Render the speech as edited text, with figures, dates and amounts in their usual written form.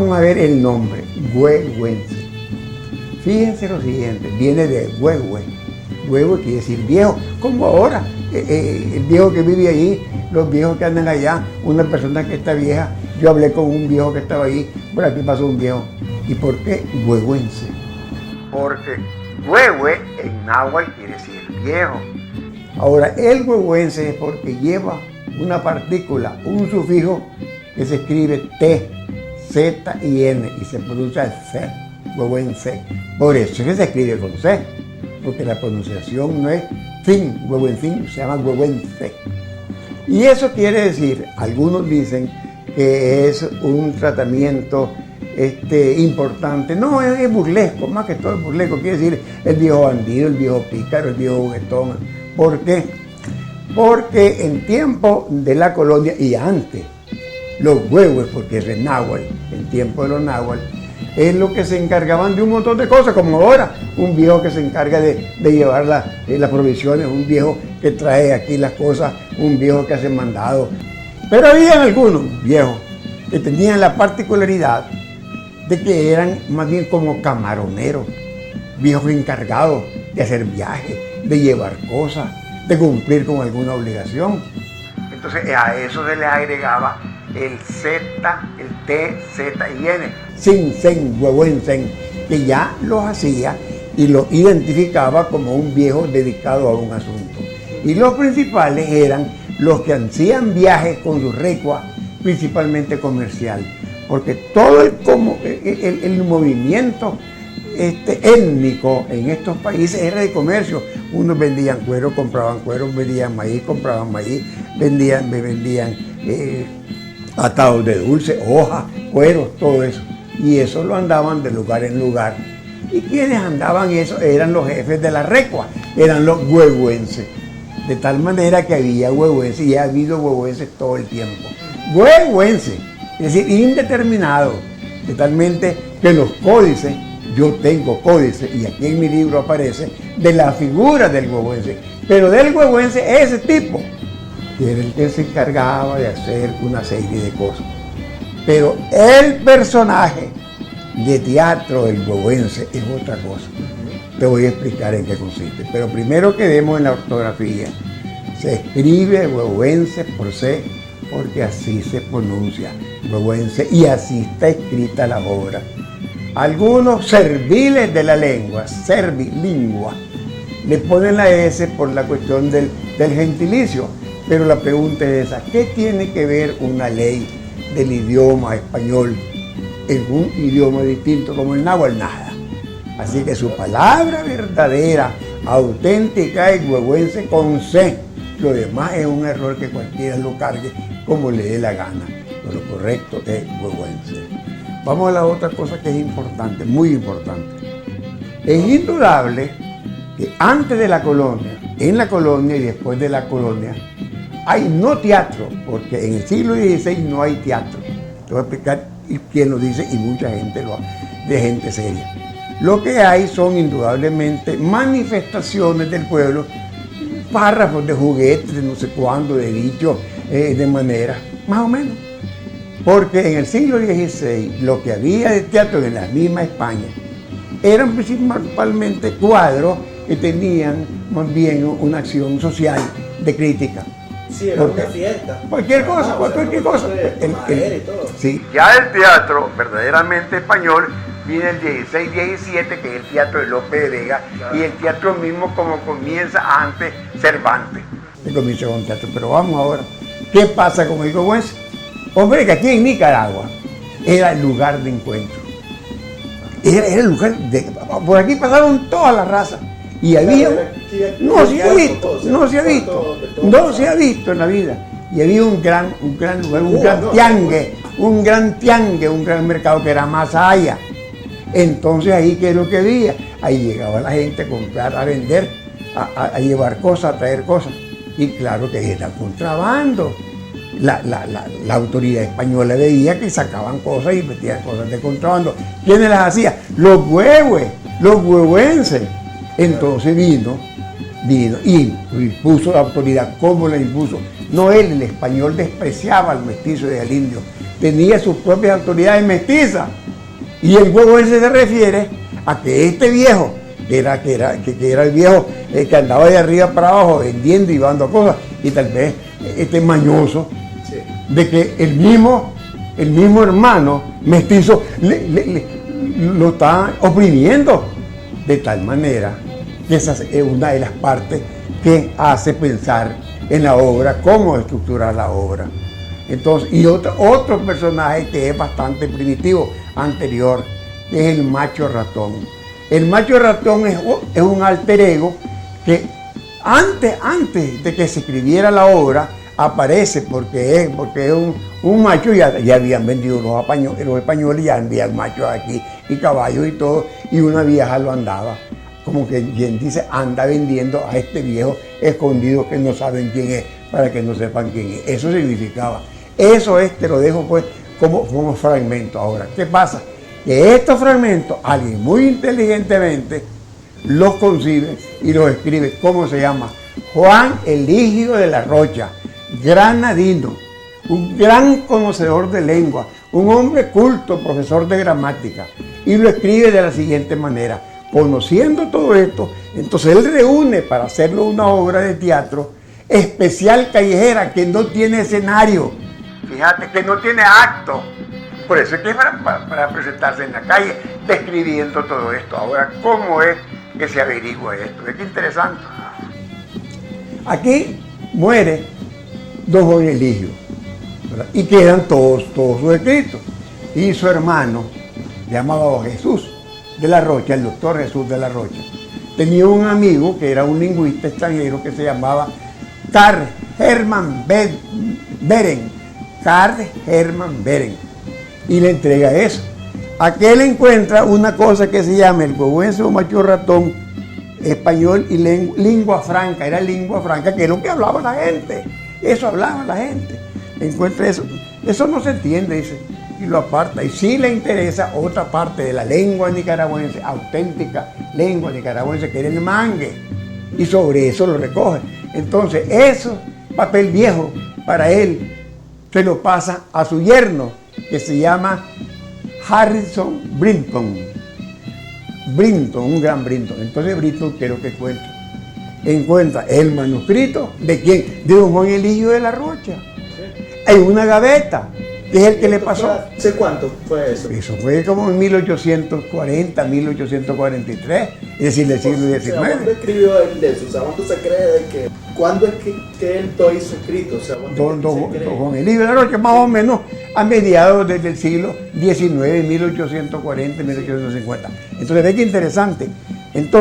vamos a ver el nombre, huehuense. Fíjense lo siguiente, viene de huehue. Huehue quiere decir viejo, como ahora, el viejo que vive ahí, los viejos que andan allá, una persona que está vieja. Yo hablé con un viejo que estaba ahí, por aquí pasó un viejo. ¿Y por qué huehuense? Porque huehue en náhuatl quiere decir viejo. Ahora, el huehuense es porque lleva una partícula, un sufijo que se escribe T, Z y N y se pronuncia C, huehuense. Por eso es que se escribe con C, porque la pronunciación no es fin, huehuencín, se llama huehuense. Y eso quiere decir, algunos dicen que es un tratamiento importante. No, es burlesco, más que todo es burlesco. Quiere decir el viejo bandido, el viejo pícaro, el viejo juguetón. ¿Por qué? Porque en tiempo de la colonia y antes, los huehues, porque es el náhuatl, en tiempo de los náhuatl, es lo que se encargaban de un montón de cosas, como ahora, un viejo que se encarga de llevar las provisiones, un viejo que trae aquí las cosas, un viejo que hace mandado. Pero había algunos viejos que tenían la particularidad de que eran más bien como camaroneros, viejos encargados de hacer viajes, de llevar cosas, de cumplir con alguna obligación. Entonces a eso se le agregaba el Z, el T, Z y N, sin, huehuensen, que ya los hacía y los identificaba como un viejo dedicado a un asunto. Y los principales eran los que hacían viajes con su recua, principalmente comercial, porque todo el movimiento étnico en estos países era de comercio. Unos vendían cuero, compraban cuero, vendían maíz, compraban maíz, vendían atados de dulce, hojas, cueros, todo eso. Y eso lo andaban de lugar en lugar. Y quienes andaban eso eran los jefes de la recua, eran los huehuenses. De tal manera que había huehuenses y ha habido huehuenses todo el tiempo. Huehuense, es decir, indeterminado. De talmente que los códices, yo tengo códices, y aquí en mi libro aparece, de la figura del huehuense. Pero del huehuense, ese tipo, que era el que se encargaba de hacer una serie de cosas. Pero el personaje de teatro del huehuense es otra cosa. Te voy a explicar en qué consiste. Pero primero quedemos en la ortografía. Se escribe huehuense por C, porque así se pronuncia, huehuense, y así está escrita la obra. Algunos serviles de la lengua, servilingua, le ponen la S por la cuestión del gentilicio. Pero la pregunta es esa, ¿qué tiene que ver una ley del idioma español en un idioma distinto como el náhuatl? Nada. Así que su palabra verdadera, auténtica, es huehuense con C. Lo demás es un error que cualquiera lo cargue como le dé la gana. Pero lo correcto es huehuense. Vamos a la otra cosa que es importante, muy importante. Es indudable que antes de la colonia, en la colonia y después de la colonia, hay no teatro, porque en el siglo XVI no hay teatro. Te voy a explicar quién lo dice y mucha gente de gente seria. Lo que hay son indudablemente manifestaciones del pueblo, párrafos de juguetes, de no sé cuándo, de dichos, de manera, más o menos. Porque en el siglo XVI lo que había de teatro en la misma España eran principalmente cuadros que tenían más bien una acción social de crítica. Sí, era una fiesta. Cualquier cosa, cualquier cosa. Sí. Ya el teatro verdaderamente español viene el 16-17, que es el teatro de Lope de Vega, claro. Y el teatro mismo como comienza antes Cervantes. Que comienza con teatro. Pero vamos ahora, ¿qué pasa con el huehuense? Hombre, que aquí en Nicaragua era el lugar de encuentro. Era el lugar por aquí pasaron todas las razas. Y había, no se ha visto en la vida. Y había un gran lugar, un gran tiangue, un gran mercado que era Masaya. Entonces ahí, ¿qué es lo que había? Ahí llegaba la gente a comprar, a vender, a llevar cosas, a traer cosas. Y claro que era contrabando. La autoridad española veía que sacaban cosas y metían cosas de contrabando. ¿Quiénes las hacían? Los huehuenses. Entonces vino y impuso la autoridad. ¿Cómo la impuso? No él, el español despreciaba al mestizo y al indio. tenía sus propias autoridades mestizas. Y el huehuense se refiere a que este viejo, que era el viejo que andaba de arriba para abajo vendiendo y llevando cosas, y tal vez este mañoso, sí, de que el mismo hermano mestizo lo está oprimiendo, de tal manera que esa es una de las partes que hace pensar en la obra, cómo estructurar la obra. Entonces, y otro personaje que es bastante primitivo, anterior, que es el macho ratón. El macho ratón es un alter ego que antes de que se escribiera la obra aparece porque es un macho, ya habían vendido los españoles, ya habían machos aquí y caballos y todo, y una vieja lo andaba, como que quien dice, anda vendiendo a este viejo escondido que no saben quién es, para que no sepan quién es. Eso significaba. Eso te lo dejo pues como fragmento. Ahora, ¿qué pasa? Que estos fragmentos, alguien muy inteligentemente los concibe y los escribe. ¿Cómo se llama? Juan Eligio de la Rocha, granadino, un gran conocedor de lengua, un hombre culto, profesor de gramática, y lo escribe de la siguiente manera. Conociendo todo esto, entonces él reúne para hacerlo una obra de teatro especial callejera que no tiene escenario, fíjate, que no tiene acto. Por eso es que es para presentarse en la calle, describiendo todo esto. Ahora, ¿cómo es que se averigua esto? Es que interesante. Aquí muere don Juan Eligio, ¿verdad? Y quedan todos sus escritos. Y su hermano, llamado Jesús de la Rocha, el doctor Jesús de la Rocha, tenía un amigo que era un lingüista extranjero que se llamaba Carl Hermann Beren. Carl Hermann Beren. Y le entrega eso. Aquel encuentra una cosa que se llama el huehuense o macho ratón, español y lengua franca. Era lengua franca, que es lo que hablaba la gente. Eso hablaba la gente. Encuentra eso. Eso no se entiende, dice, y lo aparta. Y sí le interesa otra parte de la lengua nicaragüense, auténtica lengua nicaragüense, que era el mangue. Y sobre eso lo recoge. Entonces, eso, papel viejo, para él, se lo pasa a su yerno, que se llama Harrison Brinton. Brinton, un gran Brinton. Entonces Brinton, ¿qué es lo que encuentra? El manuscrito, ¿de quién? De don Juan Eligio de la Rocha. Sí. En una gaveta, que es el que le pasó. ¿Hace cuánto fue eso? Eso fue como en 1840, 1843, es decir, del siglo XIX. ¿Cuándo escribió él de eso? O sea, ¿cuándo se cree de que? ¿Cuándo es que él todo hizo escrito? O sea, don Juan Eligio de la Rocha, más o menos a mediados del siglo XIX, 1840, 1850. Entonces, ve que interesante. Entonces,